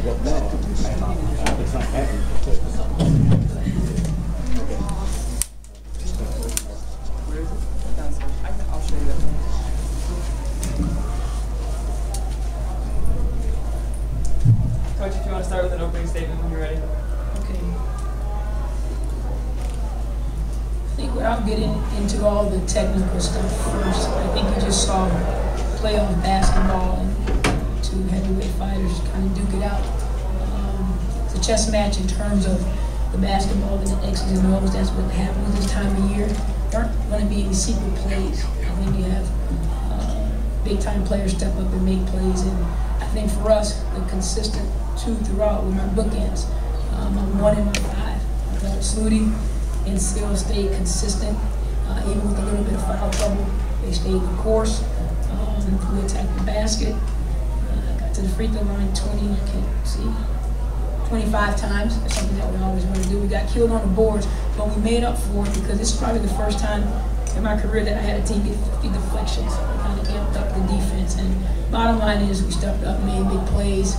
I'll show you that. Coach, if you want to start with an opening statement when you're ready. Okay. I think without getting into all the technical stuff first, I think you just saw playoff basketball and two heavyweight fighters kind of duke it out. It's a chess match in terms of the basketball and the X's and O's. That's what happens this time of year. There aren't going to be any secret plays. I think you have big-time players step up and make plays. And I think for us, the consistent two throughout with my bookends. I'm 1 in my 5. I thought Slooty and still stayed consistent, even with a little bit of foul trouble. They stayed the course. We attacked the basket. Got to the free throw line 25 times. That's something that we always want to do. We got killed on the boards, but we made up for it because this is probably the first time in my career that I had a team get 50 deflections. We kind of amped up the defense. And bottom line is we stepped up, made big plays,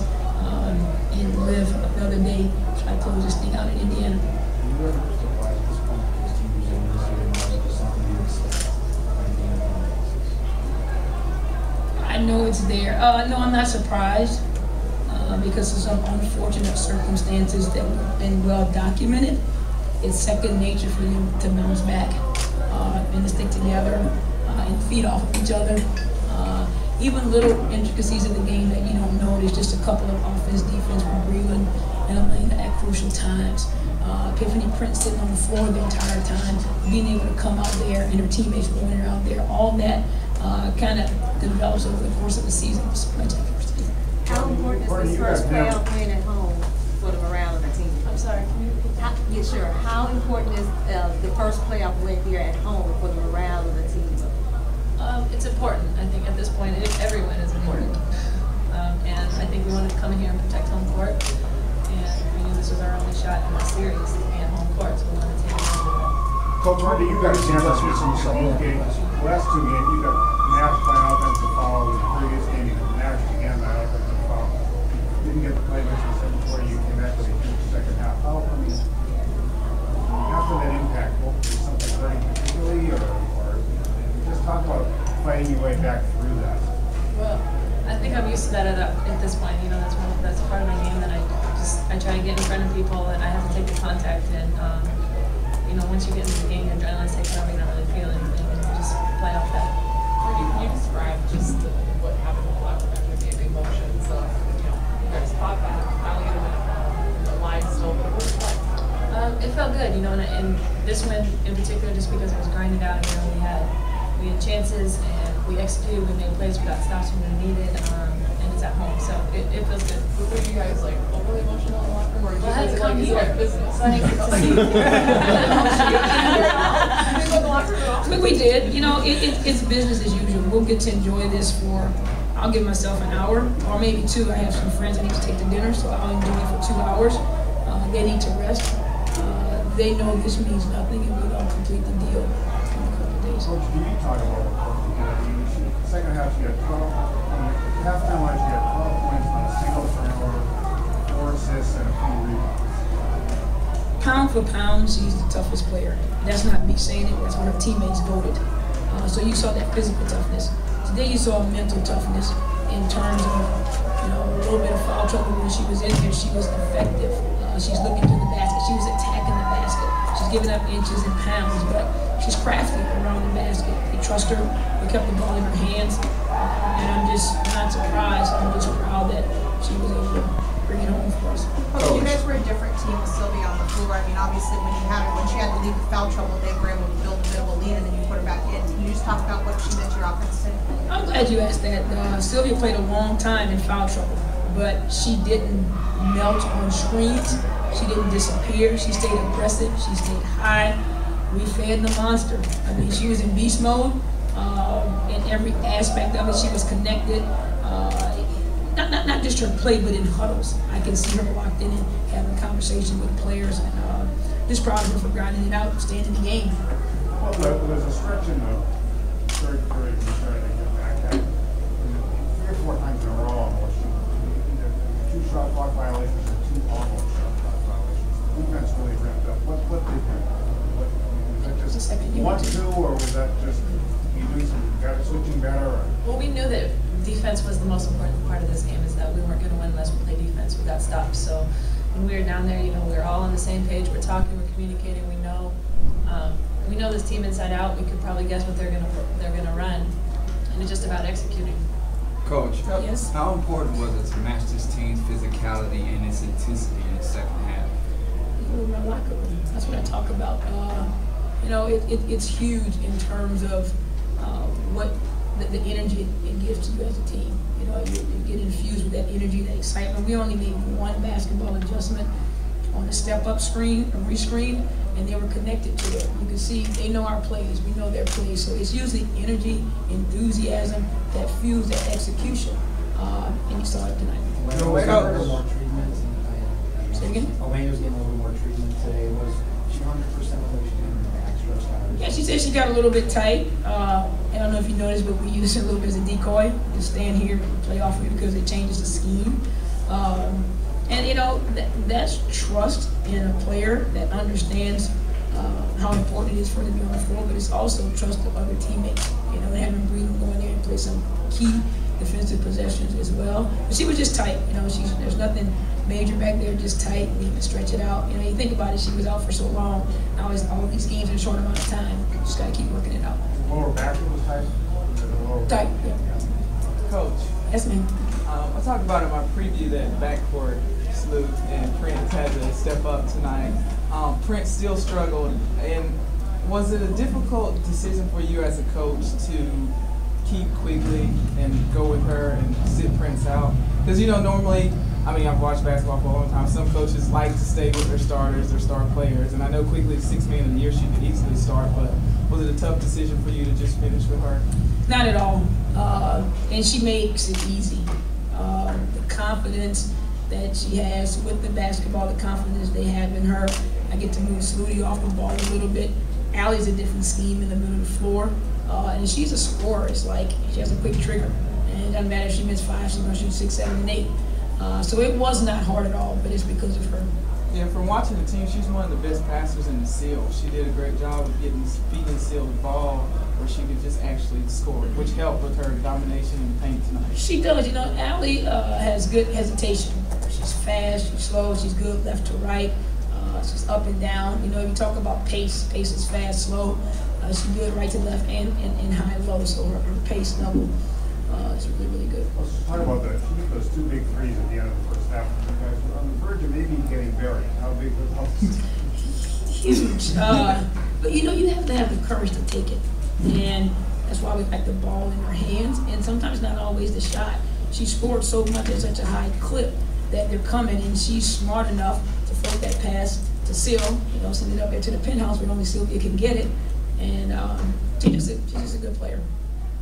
and live another day, try to close this thing out in Indiana. I know it's there. No, I'm not surprised because of some unfortunate circumstances that have been well documented. It's second nature for them to bounce back and to stick together and feed off of each other. Even little intricacies of the game that you don't notice, just a couple of offense, defense from Breland and Elena at crucial times. Epiphany Prince sitting on the floor the entire time, being able to come out there and her teammates going out there, all that kind of develops over the course of the season. How important is this first playoff win at home for the morale of the team? I'm sorry, can you repeat that? Yeah, sure. How important is the first playoff win here at home for the morale of the team? It's important. I think at this point, every win is important. And I think we wanted to come in here and protect home court. And we knew this was our only shot in the series and home court, so we wanted to take it over. Coach Courtney, you got a chance to switch some games. Last 2 games, you got Nash playing offensive foul. The previous game, you got Nash again by offensive foul. Didn't get the play mentioned before you came back to the second half. How can that impact? What was something very particularly, or just talk about fighting your way back through that? Well, I think I'm used to that at this point. You know, that's part of my game that I try to get in front of people and I have to take the contact. And you know, once you get into the game, your adrenaline's taken over, you don't really feel anything, and you just play off that. Can you describe just what happened with the locker room after the emotions of, you know, you guys fought back, finally get the line still, but what was it like? It felt good, you know, and this win in particular, just because it was grinded out. You know, we had chances and we executed. We made plays. We got stops when we needed, and it's at home, so it feels good. Were you guys like overly emotional in the locker room, or Well, I had to come here. Like business? So I didn't get to see. But we did. You know, it's business as usual. We'll get to enjoy this for. I'll give myself an hour or maybe 2. I have some friends I need to take to dinner, so I'll enjoy it for 2 hours. They need to rest. They know this means nothing, and we'll complete the deal in a couple of days. Coach, do you talk about the second half? You had 12. Halftime wise, you had 12 points on a single turnover, 4 assists, and a few rebounds. Pound for pound, she's the toughest player. That's not me saying it. That's what her teammates voted. So you saw that physical toughness. Today you saw mental toughness in terms of, you know, a little bit of foul trouble when she was in there. She was effective. She's looking to the basket. She was attacking the basket. She's giving up inches and pounds, but she's crafty around the basket. They trust her. They kept the ball in her hands. And I'm just not surprised. I'm just proud that she was able to bring it home for us. Okay, you guys were a different team with Sylvia on the floor. I mean, obviously, when she had to leave with foul trouble, they were able to build a bit of a lead, and then you put her back in. Can you just talk about what she meant to your offense today? I'm glad you asked that. Sylvia played a long time in foul trouble, but she didn't melt on screens. She didn't disappear. She stayed aggressive. She stayed high. We fed the monster. I mean, she was in beast mode in every aspect of it. She was connected. Not just her play, but in huddles. I can see her locked in and having conversations with players, and just proud of her for grinding it out, staying in the game. Well, there's a stretch in the third period you try to get back at 3 or 4 times in a row almost. Two shot clock violations and 2 almost shot clock violations. Defense really ramped up. What did you? Was that just 1-2, or was that just you doing some switching better? Or? Well, we knew that defense was the most important part of this game, is that we weren't going to win unless we played defense. We got stopped. So when we were down there, we were all on the same page. We're talking, we're communicating. We know this team inside out. We could probably guess what they're gonna run, and it's just about executing. Coach, Yes? how important was it to match this team's physicality and its intensity in the second half? My locker room. That's what I talk about. It's huge in terms of what the energy it gives to you as a team. You get infused with that energy, that excitement. We only made one basketball adjustment on the step-up screen, a rescreen, and they were connected to it. You can see they know our plays, we know their plays. So it's usually energy, enthusiasm that fuels that execution. And you saw it tonight. Elena's getting a little more treatment. Say again? Elena's getting a little more treatment today. Was she 100% what she did in the extra stars? Yeah, she said she got a little bit tight. I don't know if you noticed, but we used her a little bit as a decoy to stand here and play off of it because it changes the scheme. That's trust in a player that understands how important it is for them to be on the floor, but it's also trust of other teammates. And having Breeden go in there and play some key defensive possessions as well. But she was just tight. There's nothing major back there, just tight. We need to stretch it out. You think about it, she was out for so long. Now all these games in a short amount of time. Just got to keep working it out. Lower back was tight? Tight, yeah. Coach, Yes, ma'am. I talked about in my preview that backcourt Sloot and Prince had to step up tonight. Prince still struggled, and was it a difficult decision for you as a coach to keep Quigley and go with her and sit Prince out? Because normally, I've watched basketball for a long time. Some coaches like to stay with their starters, their star players, and I know Quigley's 6th man of the year, she could easily start, but was it a tough decision for you to just finish with her? Not at all. And she makes it easy. The confidence that she has with the basketball, the confidence they have in her. I get to move Slooty off the ball a little bit. Allie's a different scheme in the middle of the floor. And she's a scorer. It's like she has a quick trigger. And it doesn't matter if she misses 5, she's going to shoot 6, 7, and 8. So it was not hard at all, but it's because of her. Yeah, from watching the team, she's one of the best passers in the seal. She did a great job of feeding Seal the ball where she could just actually score, which helped with her domination in the paint tonight. She does. Allie has good hesitation. She's fast, she's slow, she's good left to right. She's up and down. If you talk about pace is fast, slow. She's good right to left and high low, so her pace level is really, really good. Let's talk about that. She hit those 2 big threes at the end of the first half. You guys were on the verge of maybe getting buried. How big was that? Huge. But you have to have the courage to take it. And that's why we got the ball in her hands, and sometimes not always the shot. She scored so much at such a high clip that they're coming, and she's smart enough to float that pass to Seal, send it up there to the penthouse where only Sylvia can get it. And she's just a good player.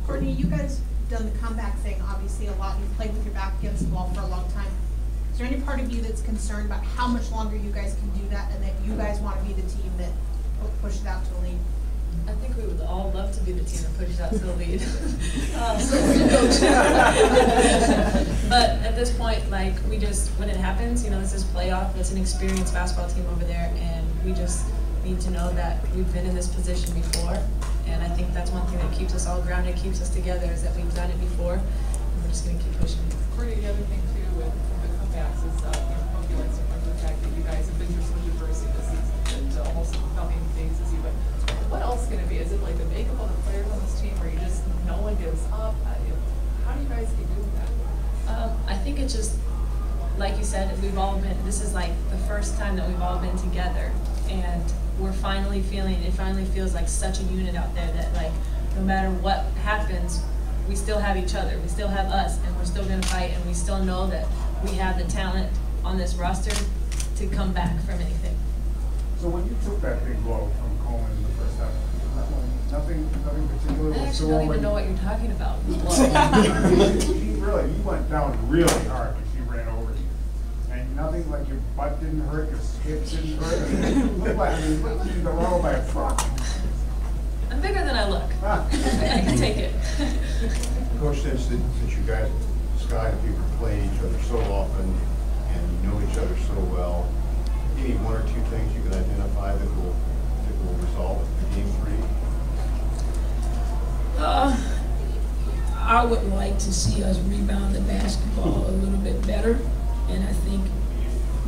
Courtney, you guys done the comeback thing obviously a lot. You've played with your back against the wall for a long time. Is there any part of you that's concerned about how much longer you guys can do that, and that you guys want to be the team that pushes out to the lead? I think we would all love to be the team that pushes out to the lead. But at this point, when it happens, this is playoff. It's an experienced basketball team over there, and we just need to know that we've been in this position before. And I think that's one thing that keeps us all grounded, keeps us together, is that we've done it before, and we're just going to keep pushing. Courtney, the other thing too with the comebacks is Pokey likes to point to the fact that you guys have been through so much adversity this season, and almost nothing phases you. But what else going to be? Is it like the makeup of the players on this team, where no one gives up? How do you guys keep doing that? I think it's just, like you said, this is like the first time that we've all been together, and it finally feels like such a unit out there that no matter what happens, we still have each other, we still have us, and we're still going to fight, and we still know that we have the talent on this roster to come back from anything. So when you took that big blow from Coleman in the first half, nothing particular? I actually don't even know what you're talking about. You went down really hard when she ran over you. And nothing like your butt didn't hurt, your hips didn't hurt. It looked like you got run over by a truck. I'm bigger than I look. I can take it. Coach, since you guys, Sky, and people play each other so often, other so well. Any one or two things you can identify that will resolve the game 3? I would like to see us rebound the basketball a little bit better, and I think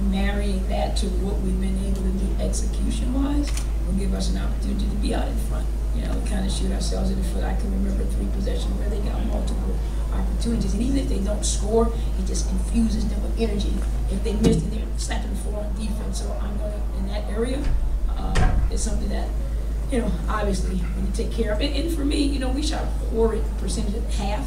marrying that to what we've been able to do execution-wise will give us an opportunity to be out in front. You know, kind of shoot ourselves in the foot. I can remember 3 possessions where they got multiple opportunities, and even if they don't score, it just infuses them with energy. If they missed it, they're slapping the floor on defense. So I'm going to, in that area, it's something that, you know, obviously when you take care of it. And for me, you know, we shot a horrid percentage at half,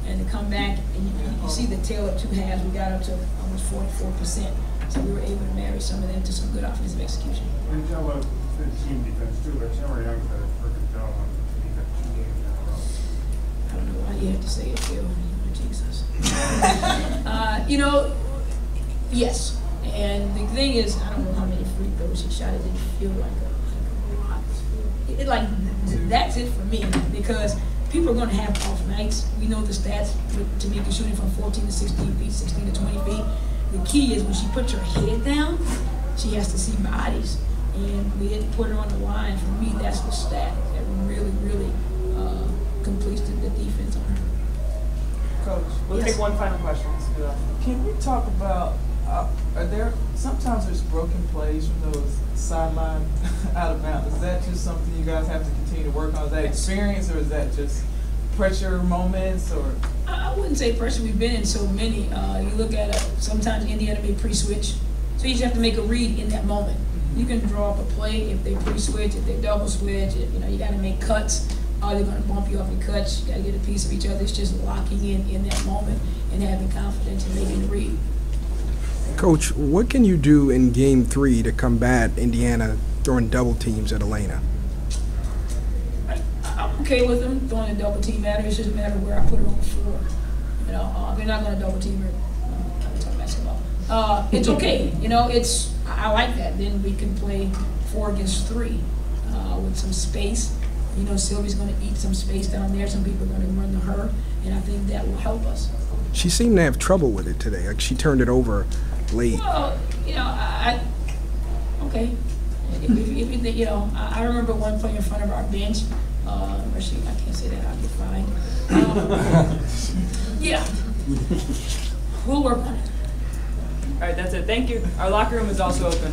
and to come back and you see the tail of 2 halves, we got up to almost 44%. So we were able to marry some of them to some good offensive execution. And tell us the team defense too, but Sarah Young's done a perfect job on defense 2 games in a row. I don't know why you have to say it, Phil. Jesus. You know, yes. And the thing is, I don't know how many free throws he shot. It didn't feel like a lot. That's it for me, because people are going to have off nights. We know the stats with Tamika shooting from 14 to 16 feet, 16 to 20 feet. The key is when she puts her head down, she has to see bodies. And we didn't put her on the line. For me, that's the stat that really, really completes the defense on her. Coach, we'll Yes. take one final question. Let's do that. Can we talk about, sometimes there's broken plays from those sideline out of bounds. Is that just something you guys have to continue to work on? Is that experience, or is that just pressure moments, or? I wouldn't say pressure. We've been in so many. You look at sometimes Indiana may pre-switch, so you just have to make a read in that moment. You can draw up a play if they pre-switch, if they double switch. You know, you got to make cuts. Are they going to bump you off your cuts? You got to get a piece of each other. It's just locking in that moment and having confidence and making a read. Coach, what can you do in Game 3 to combat Indiana throwing double teams at Elena? I'm okay with them throwing a double team at her. It's just a matter of where I put her on the floor. You know, they're not going to double team her. I'm talking basketball. It's okay. You know, I like that. Then we can play 4 against 3 with some space. You know, Sylvie's going to eat some space down there. Some people are going to run to her, and I think that will help us. She seemed to have trouble with it today. Like, she turned it over late. Well, you know, okay. If you know, I remember one play in front of our bench. Actually, I can't say that. I'll get fined. Yeah. We'll work on it. All right, that's it. Thank you. Our locker room is also open.